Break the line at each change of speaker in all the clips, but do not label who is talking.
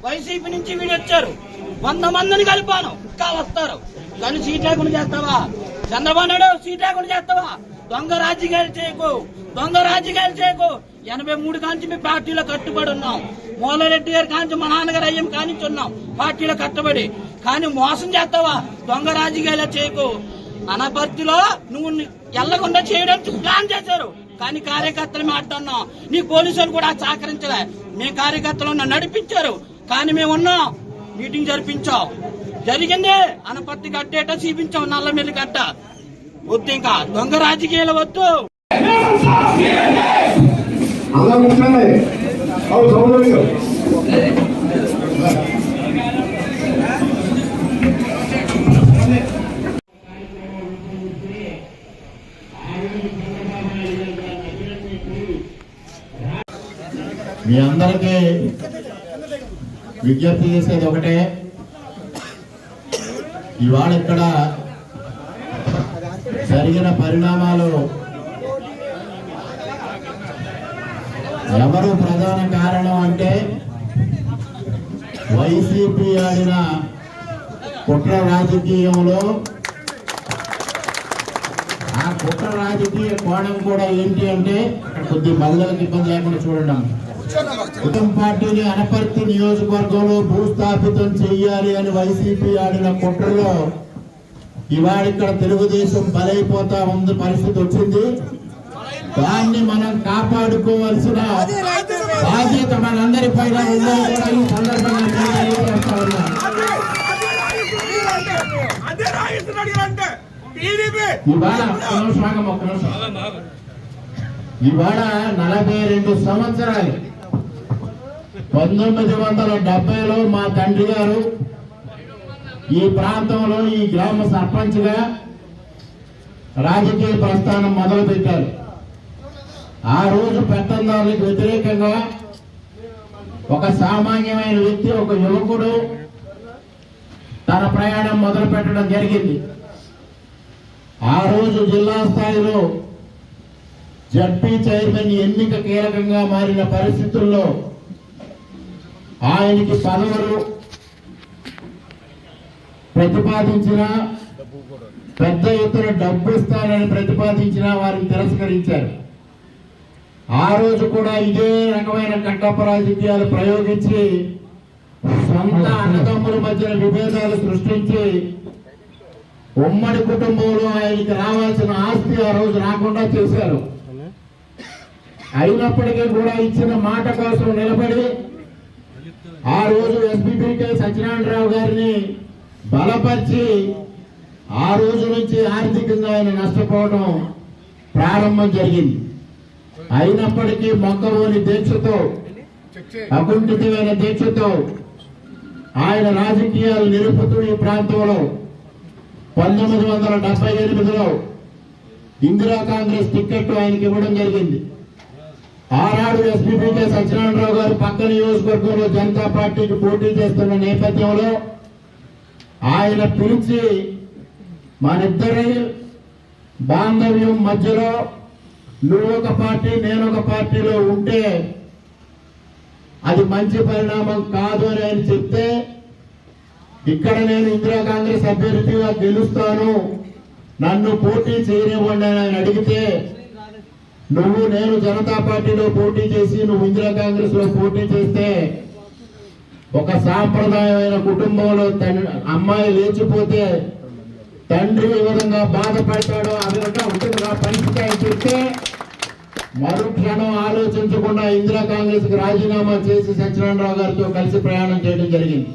YCP నుంచి వీడు వచ్చారు 100 మందిని కలిపాను ఇంకా వస్తారు కానీ సీట్ లేకుండా చేస్తావా? చంద్రబాబు నాయుడు సీట్ లేకుండా చేస్తావా? దొంగ రాజకీయాలు చేయకు, దొంగ రాజకీయాలు చేయకు. 83 కాంచి మీ పార్టీలో కట్టుబడి ఉన్నాం. మూలారెడ్డి గారి కాంచి మా నాన్నగారు అయ్యం కానించి ఉన్నాం పార్టీలో కట్టుబడి. కానీ మోసం చేస్తావా? దొంగ రాజకీయాలు చేయకు. అనపర్తిలో నువ్వు ఎల్లకుండా చేయడానికి ప్లాన్ చేశారు కానీ కార్యకర్తలు మాట్లాడినాం. నీ పోలీసులు కూడా సహకరించలే. మీ కార్యకర్తలు నడిపించారు కానీ మేము ఉన్నాం. మీటింగ్ జరిపించాం, జరిగింది. అనపర్తి కట్టేట చూపించాం, నల్లమిల్లి కట్ట. వద్దు, ఇంకా దొంగ రాజకీయాలు వద్దు.
మీ అందరికీ విజ్ఞప్తి చేసేది ఒకటే, ఇవాళ ఇక్కడ జరిగిన పరిణామాలు ఎవరు ప్రధాన కారణం అంటే వైసీపీ ఆడిన కుట్ర రాజకీయంలో ఆ కుట్ర రాజకీయ కోణం కూడా ఏంటి అంటే అక్కడ కొద్ది మహిళలకు ఇబ్బంది లేకుండా చూడండి. కుటుంబ పార్టీని అనపర్తి నియోజకవర్గంలో భూస్థాపితం చెయ్యాలి అని వైసీపీ ఆడిన కుట్రలో ఇవాళ ఇక్కడ తెలుగుదేశం బలైపోతా ఉంది పరిస్థితి వచ్చింది. దాన్ని మనం కాపాడుకోవాల్సిన బాధ్యత మనందరి పైన ఉందని కూడా ఈ సందర్భంగా ఇవాళ 42 సంవత్సరాలు 1970లో మా తండ్రి గారు ఈ ప్రాంతంలో ఈ గ్రామ సర్పంచ్ గా రాజకీయ ప్రస్థానం మొదలు పెట్టారు. ఆ రోజు పెత్తందారులకు వ్యతిరేకంగా ఒక సామాన్యమైన వ్యక్తి, ఒక యువకుడు తన ప్రయాణం మొదలు పెట్టడం జరిగింది. ఆ రోజు జిల్లా స్థాయిలో జడ్పీ చైర్మన్ ఎన్నిక కీలకంగా మారిన పరిస్థితుల్లో ఆయనకి పదవులు ప్రతిపాదించిన, పెద్ద ఎత్తున డబ్బు ఇస్తానని ప్రతిపాదించిన వారిని తిరస్కరించారు. ఆ రోజు కూడా ఇదే రకమైన కట్టప్ప రాజకీయాలు ప్రయోగించి సొంత అన్నదమ్ముల మధ్య విభేదాలు సృష్టించి ఉమ్మడి కుటుంబంలో ఆయనకి రావాల్సిన ఆస్తి ఆ రోజు రాకుండా చేశారు. అయినప్పటికీ కూడా ఇచ్చిన మాట కోసం నిలబడి ఆ రోజు ఎస్పీపీకే సత్యనారాయణరావు గారిని బలపరిచి ఆ రోజు నుంచి ఆర్థికంగా ఆయన నష్టపోవడం ప్రారంభం జరిగింది. అయినప్పటికీ మొక్కవోని దీక్షతో, అకుంఠితమైన దీక్షతో ఆయన రాజకీయాలు నిలుపుతూ ఈ ప్రాంతంలో 1978లో ఇందిరా కాంగ్రెస్ టికెట్ ఆయనకి ఇవ్వడం జరిగింది. ఆనాడు ఎస్పీపీకే సత్యనారాయణరావు గారు పక్క నియోజకవర్గంలో జనతా పార్టీకి పోటీ చేస్తున్న నేపథ్యంలో ఆయన పిలిచి మనిద్దరి బాంధవ్యం మధ్యలో నువ్వు ఒక పార్టీ నేను ఒక పార్టీలో ఉంటే అది మంచి పరిణామం కాదు అని ఆయన చెప్తే, ఇక్కడ నేను ఇందిరా కాంగ్రెస్ అభ్యర్థిగా గెలుస్తాను, నన్ను పోటీ చేయనివ్వండి అని ఆయన అడిగితే, నువ్వు నేను జనతా పార్టీలో పోటీ చేసి నువ్వు ఇందిరా కాంగ్రెస్ లో పోటీ చేస్తే ఒక సాంప్రదాయమైన కుటుంబంలో అమ్మాయి లేచిపోతే తండ్రి ఏ విధంగా బాధపడతాడో ఆ విధంగా ఉంటుంది ఆ పరిస్థితి అని చెప్తే మరుక్షణం ఆలోచించకుండా ఇందిరా కాంగ్రెస్ కి రాజీనామా చేసి సత్యనారాయణరావు గారితో కలిసి ప్రయాణం చేయడం జరిగింది.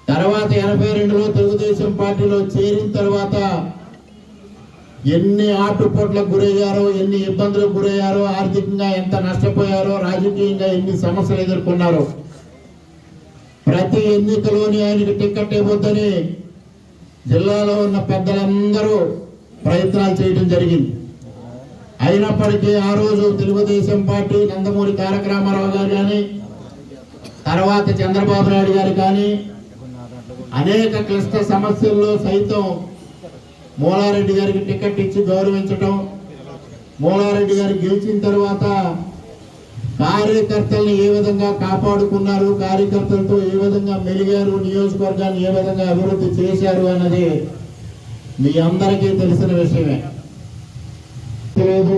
తర్వాత 82లో తెలుగుదేశం పార్టీలో చేరిన తర్వాత ఎన్ని ఆటుపోట్లకు గురయ్యారో, ఎన్ని ఇబ్బందులకు గురయ్యారో, ఆర్థికంగా ఎంత నష్టపోయారో, రాజకీయంగా ఎన్ని సమస్యలు ఎదుర్కొన్నారో. ప్రతి ఎన్నికలోని ఆయనకి టికెట్ ఇవ్వద్దని జిల్లాలో ఉన్న పెద్దలందరూ ప్రయత్నాలు చేయడం జరిగింది. అయినప్పటికీ ఆ రోజు తెలుగుదేశం పార్టీ నందమూరి తారక రామారావు గారు కానీ, తర్వాత చంద్రబాబు నాయుడు గారు కానీ అనేక క్లిష్ట సమస్యల్లో సైతం మూలారెడ్డి గారికి టికెట్ ఇచ్చి గౌరవించడం, మూలారెడ్డి గారు గెలిచిన తర్వాత కార్యకర్తల్ని ఏ విధంగా కాపాడుకున్నారు, కార్యకర్తలతో ఏ విధంగా మెలిగారు, నియోజకవర్గాన్ని ఏ విధంగా అభివృద్ధి చేశారు అన్నది మీ అందరికీ తెలిసిన విషయమే. లేదు,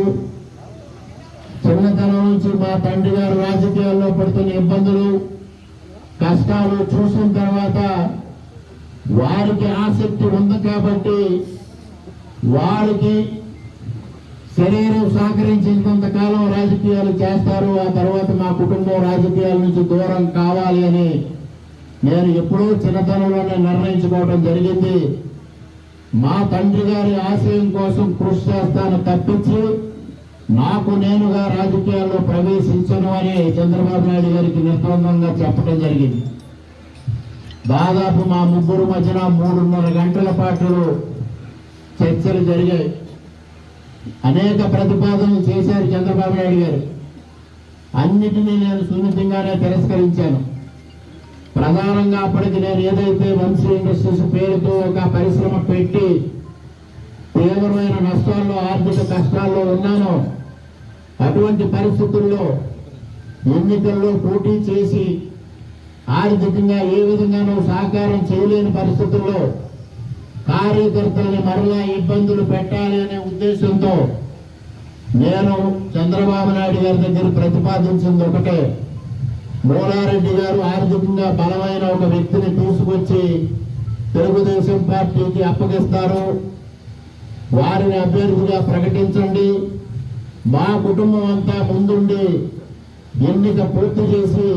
చిన్నతనం నుంచి మా తండ్రి గారు రాజకీయాల్లో పడుతున్న ఇబ్బందులు, కష్టాలు చూసిన తర్వాత వారికి ఆసక్తి ఉంది కాబట్టి వారికి శరీరం సహకరించినంత కాలం రాజకీయాలు చేస్తారు. ఆ తర్వాత మా కుటుంబం రాజకీయాల నుంచి దూరం కావాలి అని నేను ఎప్పుడూ చిన్నతనంలోనే నిర్ణయించుకోవడం జరిగింది. మా తండ్రి గారి ఆశయం కోసం కృషి చేస్తాను తప్పించి నాకు నేనుగా రాజకీయాల్లో ప్రవేశించను అని చంద్రబాబు నాయుడు గారికి నిర్బంధంగా చెప్పడం జరిగింది. దాదాపు మా ముగ్గురు మధ్యన 3.5 గంటల పాటు చర్చలు జరిగాయి. అనేక ప్రతిపాదనలు చేశారు చంద్రబాబు నాయుడు గారు. అన్నిటినీ నేను సున్నితంగానే తిరస్కరించాను. ప్రధానంగా అప్పటికి నేను ఏదైతే వంశీ ఇండస్ట్రీస్ పేరుతో ఒక పరిశ్రమ పెట్టి తీవ్రమైన నష్టాల్లో, ఆర్థిక కష్టాల్లో ఉన్నానో, అటువంటి పరిస్థితుల్లో ఎన్నికల్లో పోటీ చేసి ఆర్థికంగా ఏ విధంగానూ సహకారం చేయలేని పరిస్థితుల్లో కార్యకర్తల్ని మరలా ఇబ్బందులు పెట్టాలి అనే ఉద్దేశంతో నేను చంద్రబాబు నాయుడు గారి దగ్గర ప్రతిపాదించింది ఒకటే. మూలారెడ్డి గారు ఆర్థికంగా బలమైన ఒక వ్యక్తిని తీసుకొచ్చి తెలుగుదేశం పార్టీకి అప్పగిస్తారు, వారిని అభ్యర్థిగా ప్రకటించండి, మా కుటుంబం అంతా ముందుండి ఎన్నిక పూర్తి చేసి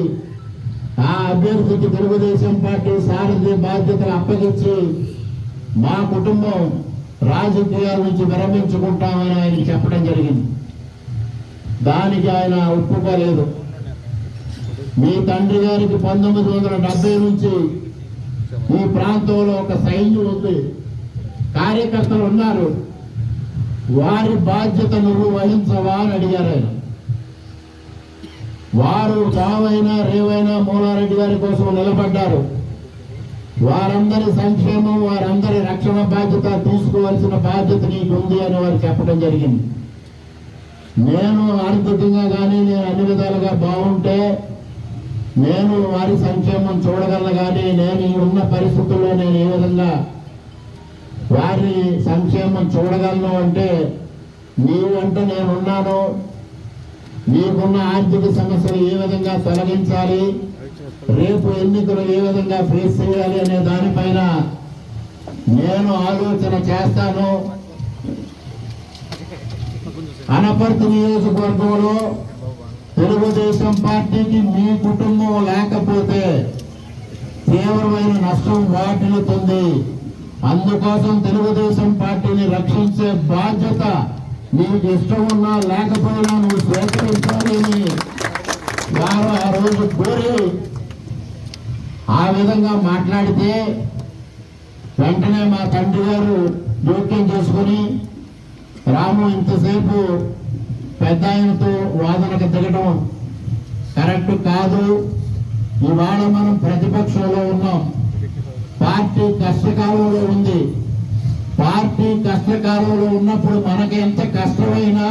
ఆ అభ్యర్థికి తెలుగుదేశం పార్టీ సారథ్య బాధ్యతలు అప్పగించి మా కుటుంబం రాజకీయాల నుంచి విరమించుకుంటామని ఆయన చెప్పడం జరిగింది. దానికి ఆయన ఒప్పుకోలేదు. మీ తండ్రి గారికి 1970 నుంచి ఈ ప్రాంతంలో ఒక సైన్యం ఉంది, కార్యకర్తలు ఉన్నారు, వారి బాధ్యత నువ్వు వహించవా అని అడిగారు ఆయన. వారు చావైనా రేవైనా మూలారెడ్డి గారి కోసం నిలబడ్డారు. వారందరి సంక్షేమం, వారందరి రక్షణ బాధ్యత తీసుకోవాల్సిన బాధ్యత నీకు ఉంది అని వారు చెప్పడం జరిగింది. నేను ఆర్థికంగా కానీ నేను అన్ని విధాలుగా బాగుంటే నేను వారి సంక్షేమం చూడగలను, కానీ నేను ఉన్న పరిస్థితుల్లో నేను ఏ విధంగా వారి సంక్షేమం చూడగలను అంటే నీవంటే నేనున్నాను, నీకున్న ఆర్థిక సమస్యలు ఏ విధంగా తొలగించాలి, రేపు ఎన్నికలు ఏ విధంగా ఫేస్ చేయాలి అనే దానిపైన నేను ఆలోచన చేస్తాను. అనపర్తి నియోజకవర్గంలో తెలుగుదేశం పార్టీకి మీ కుటుంబం లేకపోతే తీవ్రమైన నష్టం వాటిల్లుతుంది. అందుకోసం తెలుగుదేశం పార్టీని రక్షించే బాధ్యత నీకు ఇష్టం ఉన్నా లేకపోయినా నువ్వు స్వీకరించాలి అని వారు ఆ రోజు కోరి ఆ విధంగా మాట్లాడితే వెంటనే మా తండ్రి గారు జోక్యం చేసుకుని రాము ఇంతసేపు పెద్ద ఆయనతో వాదనకు దిగడం కరెక్ట్ కాదు, ఇవాళ మనం ప్రతిపక్షంలో ఉన్నాం, పార్టీ కష్టకాలంలో ఉంది, పార్టీ కష్టకాలంలో ఉన్నప్పుడు మనకి ఎంత కష్టమైనా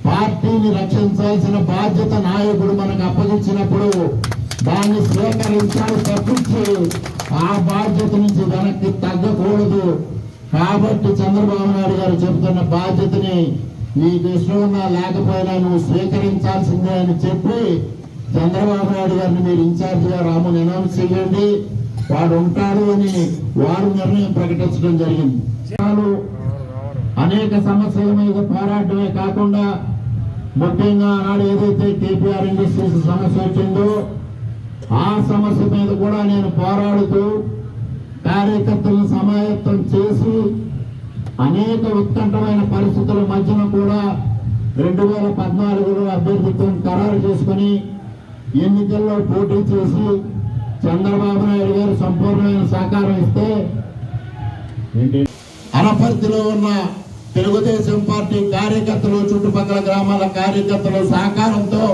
పార్టీని రక్షించాల్సిన బాధ్యత నాయకుడు మనకు అప్పగించినప్పుడు దాన్ని స్వీకరించాలి తప్పించి ఆ బాధ్యత నుంచి వెనక్కి తగ్గకూడదు. కాబట్టి చంద్రబాబు నాయుడు గారు చెబుతున్న బాధ్యతని నీకు ఇష్టం ఉన్నా లేకపోయినా నువ్వు స్వీకరించాల్సిందే అని చెప్పి చంద్రబాబు నాయుడు గారిని మీరు ఇన్ఛార్జిగా రాముని అనౌన్స్ చేయండి, వాడు ఉంటాడు అని వారు నిర్ణయం ప్రకటించడం జరిగింది. అనేక సమస్యల మీద పోరాటమే కాకుండా ముఖ్యంగా ఆనాడు ఏదైతే కేపీఆర్ ఇండస్ట్రీస్ సమస్య వచ్చిందో ఆ సమస్య మీద కూడా నేను పోరాడుతూ కార్యకర్తలను సమాయత్తం చేసి అనేక ఉత్కంఠమైన పరిస్థితుల మధ్యన కూడా 2014లో అభ్యర్థిత్వం ఖరారు చేసుకుని ఎన్నికల్లో పోటీ చేసి చంద్రబాబు నాయుడు గారు సంపూర్ణమైన సహకారం ఇస్తే అనపర్తిలో ఉన్న తెలుగుదేశం పార్టీ కార్యకర్తలు, చుట్టుపక్కల గ్రామాల కార్యకర్తల సహకారంతో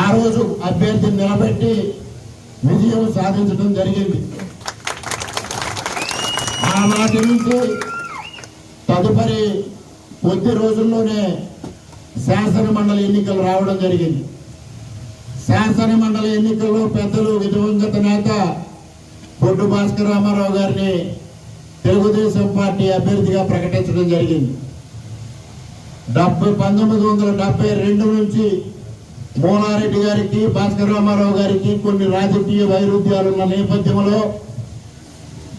ఆ రోజు అభ్యర్థిని నిలబెట్టి విజయం సాధించడం జరిగింది. ఆనాటి నుంచి తదుపరి కొద్ది రోజుల్లోనే శాసన మండలి ఎన్నికలు రావడం జరిగింది. శాసన మండలి ఎన్నికల్లో పెద్దలు దివంగత నేత పొట్టు భాస్కర్ రామారావు గారిని తెలుగుదేశం పార్టీ అభ్యర్థిగా ప్రకటించడం జరిగింది. 1972 నుంచి మూలారెడ్డి గారికి, భాస్కర్ రామారావు గారికి కొన్ని రాజకీయ వైరుధ్యాలున్న నేపథ్యంలో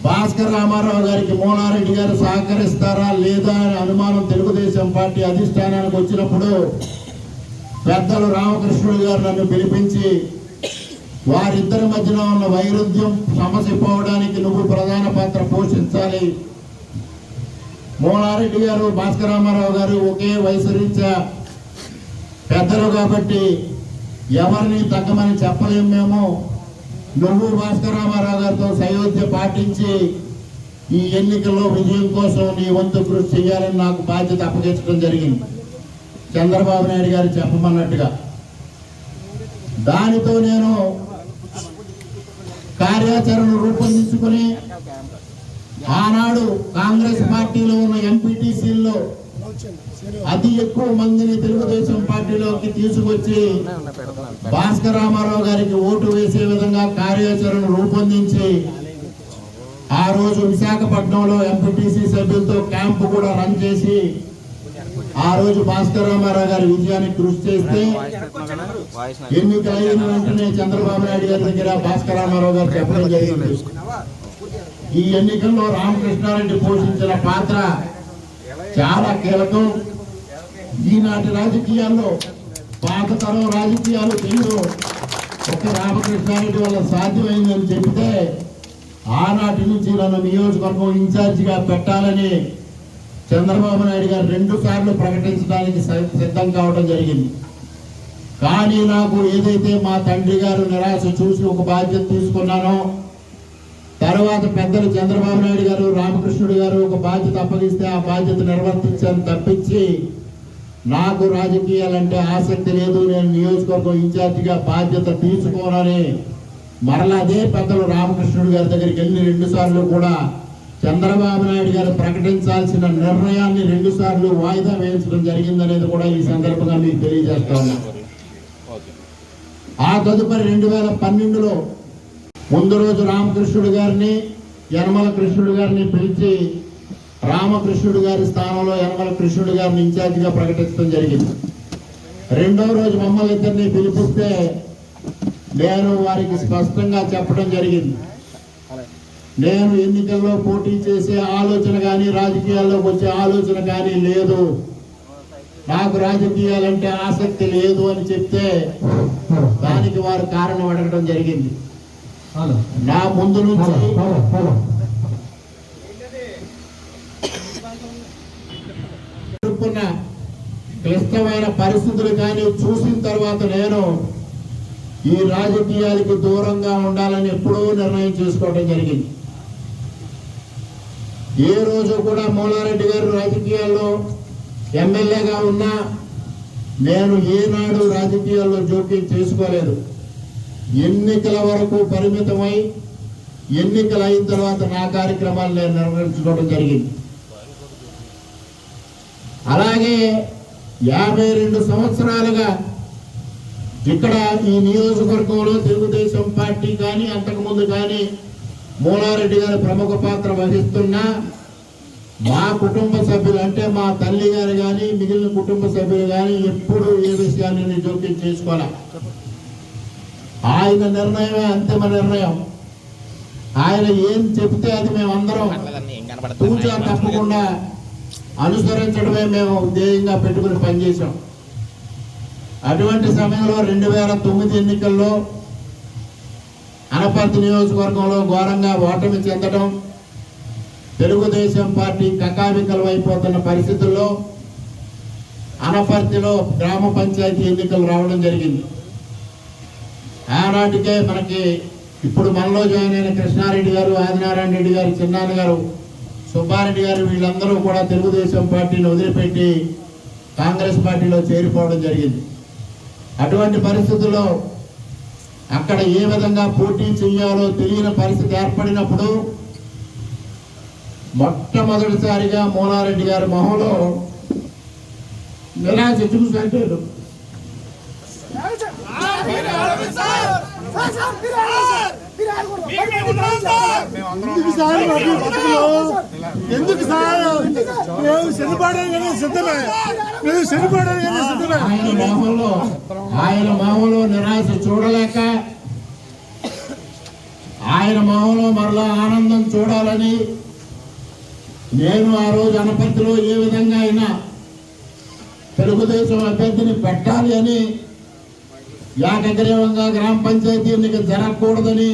భాస్కర్ రామారావు గారికి మూలారెడ్డి గారు సహకరిస్తారా లేదా అనే అనుమానం తెలుగుదేశం పార్టీ అధిష్టానానికి వచ్చినప్పుడు పెద్దలు రామకృష్ణుడు గారు నన్ను పిలిపించి వారిద్దరి మధ్యన ఉన్న వైరుధ్యం సమస్య పోవడానికి నువ్వు ప్రధాన పాత్ర పోషించాలి. మూలారెడ్డి గారు, భాస్కర్ రామారావు గారు ఒకే వయసు రీత్యా పెద్దలు కాబట్టి ఎవరిని తగ్గమని చెప్పలేము మేము. నువ్వు భాస్కర్ రామారావు గారితో సయోధ్య పాటించి ఈ ఎన్నికల్లో విజయం కోసం నీ వంతు కృషి చేయాలని నాకు బాధ్యత అప్పగించడం జరిగింది, చంద్రబాబు నాయుడు గారు చెప్పమన్నట్టుగా. దానితో నేను కార్యాచరణ రూపొందించుకుని ఆనాడు కాంగ్రెస్ పార్టీలో ఉన్న ఎంపీటీసీల్లో అతి ఎక్కువ మందిని తెలుగుదేశం పార్టీలోకి తీసుకొచ్చి భాస్కర్ రామారావు గారికి ఓటు వేసే విధంగా కార్యాచరణ రూపొందించి ఆ రోజు విశాఖపట్నంలో ఎంపీటీసీ సభ్యులతో క్యాంపు కూడా రన్ చేసి ఆ రోజు భాస్కర్ రామారావు గారి విజయానికి కృషి చేస్తే ఎన్నికలైన వెంటనే చంద్రబాబు నాయుడు గారి దగ్గర భాస్కర్ రామారావు గారు చెప్పడం జరిగింది. ఈ ఎన్నికల్లో రామకృష్ణారెడ్డి పోషించిన పాత్ర చాలా కీలకం. ఈనాటి రాజకీయాల్లో పాత తరం రాజకీయాలు తెలియదు, ఒక రామకృష్ణారెడ్డి వల్ల సాధ్యమైందని చెబితే ఆనాటి నుంచి నన్ను నియోజకవర్గం ఇన్ఛార్జిగా పెట్టాలని చంద్రబాబు నాయుడు గారు 2 సార్లు ప్రకటించడానికి సిద్ధం కావడం జరిగింది. కానీ నాకు ఏదైతే మా తండ్రి గారు నిరాశ చూసి ఒక బాధ్యత తీసుకున్నానో, తర్వాత పెద్దలు చంద్రబాబు నాయుడు గారు, రామకృష్ణుడు గారు ఒక బాధ్యత అప్పగిస్తే ఆ బాధ్యత నిర్వర్తించాను తప్పించి నాకు రాజకీయాలంటే ఆసక్తి లేదు, నేను నియోజకవర్గం ఇన్ఛార్జిగా బాధ్యత తీసుకోనని మరలా అదే పెద్దలు రామకృష్ణుడు గారి దగ్గరికి వెళ్ళి 2 సార్లు కూడా చంద్రబాబు నాయుడు గారు ప్రకటించాల్సిన నిర్ణయాన్ని 2 సార్లు వాయిదా వేయించడం జరిగిందనేది కూడా ఈ సందర్భంగా మీకు తెలియజేస్తా ఉన్నా. ఆ తదుపరి 2012లో ముందు రోజు రామకృష్ణుడు గారిని, యనమల కృష్ణుడు గారిని పిలిచి రామకృష్ణుడు గారి స్థానంలో యనమల కృష్ణుడు గారిని ఇన్ఛార్జిగా ప్రకటించడం జరిగింది. 2వ రోజు మమ్మల్ని ఇద్దరిని పిలిపిస్తే నేను వారికి స్పష్టంగా చెప్పడం జరిగింది, నేను ఎన్నికల్లో పోటీ చేసే ఆలోచన కానీ రాజకీయాల్లోకి వచ్చే ఆలోచన కానీ లేదు, నాకు రాజకీయాలంటే ఆసక్తి లేదు అని చెప్తే దానికి వారు కారణం అడగడం జరిగింది. నా ముందు నుంచి క్లిష్టమైన పరిస్థితులు కానీ చూసిన తర్వాత నేను ఈ రాజకీయాలకి దూరంగా ఉండాలని ఎప్పుడూ నిర్ణయం చేసుకోవడం జరిగింది. ఏ రోజు కూడా మూలారెడ్డి గారు రాజకీయాల్లో ఎమ్మెల్యేగా ఉన్నా నేను ఏనాడు రాజకీయాల్లో జోక్యం చేసుకోలేదు. ఎన్నికల వరకు పరిమితమై ఎన్నికలు అయిన తర్వాత నా కార్యక్రమాలు నేను నిర్వహించుకోవడం జరిగింది. అలాగే 52 సంవత్సరాలుగా ఇక్కడ ఈ నియోజకవర్గంలో తెలుగుదేశం పార్టీ కానీ అంతకుముందు కానీ మూలారెడ్డి గారు ప్రముఖ పాత్ర వహిస్తున్నా మా కుటుంబ సభ్యులు అంటే మా తల్లి గారు కానీ మిగిలిన కుటుంబ సభ్యులు కానీ ఎప్పుడు ఏ విషయాన్ని జోక్యం చేసుకోవాలి. ఆయన నిర్ణయమే అంతిమ నిర్ణయం. ఆయన ఏం చెప్తే అది మేమందరం తూచా తప్పకుండా అనుసరించడమే మేము ధ్యేయంగా పెట్టుకుని పనిచేసాం. అటువంటి సమయంలో 2009 ఎన్నికల్లో అనపర్తి నియోజకవర్గంలో ఘోరంగా ఓటమి చెందడం, తెలుగుదేశం పార్టీ కకావికలం అయిపోతున్న పరిస్థితుల్లో అనపర్తిలో గ్రామ పంచాయతీ ఎన్నికలు రావడం జరిగింది. ఆనాటికే మనకి ఇప్పుడు మనలో జాయిన్ అయిన కృష్ణారెడ్డి గారు, ఆదినారాయణ రెడ్డి గారు, చిన్నాన్న గారు, సుబ్బారెడ్డి గారు వీళ్ళందరూ కూడా తెలుగుదేశం పార్టీని వదిలిపెట్టి కాంగ్రెస్ పార్టీలో చేరిపోవడం జరిగింది. అటువంటి పరిస్థితుల్లో అక్కడ ఏ విధంగా పోటీ చేయాలో తెలియని పరిస్థితి ఏర్పడినప్పుడు మొట్టమొదటిసారిగా మూలారెడ్డి గారి మొహంలో నిరాశ చూసారు.
ఎందుకు సార్ మేము చనిపోవడానికి సిద్ధమే, మేము చనిపోవడానికి సిద్ధమే.
ఆయన మొహంలో నిరాశ చూడలేక ఆయన మొహంలో మరలా ఆనందం చూడాలని నేను ఆ రోజు అనపర్తిలో ఏ విధంగా అయినా తెలుగుదేశం అభ్యర్థిని పెట్టాలి అని ఏకగ్రీవంగా గ్రామ పంచాయతీ ఎన్నిక జరగకూడదని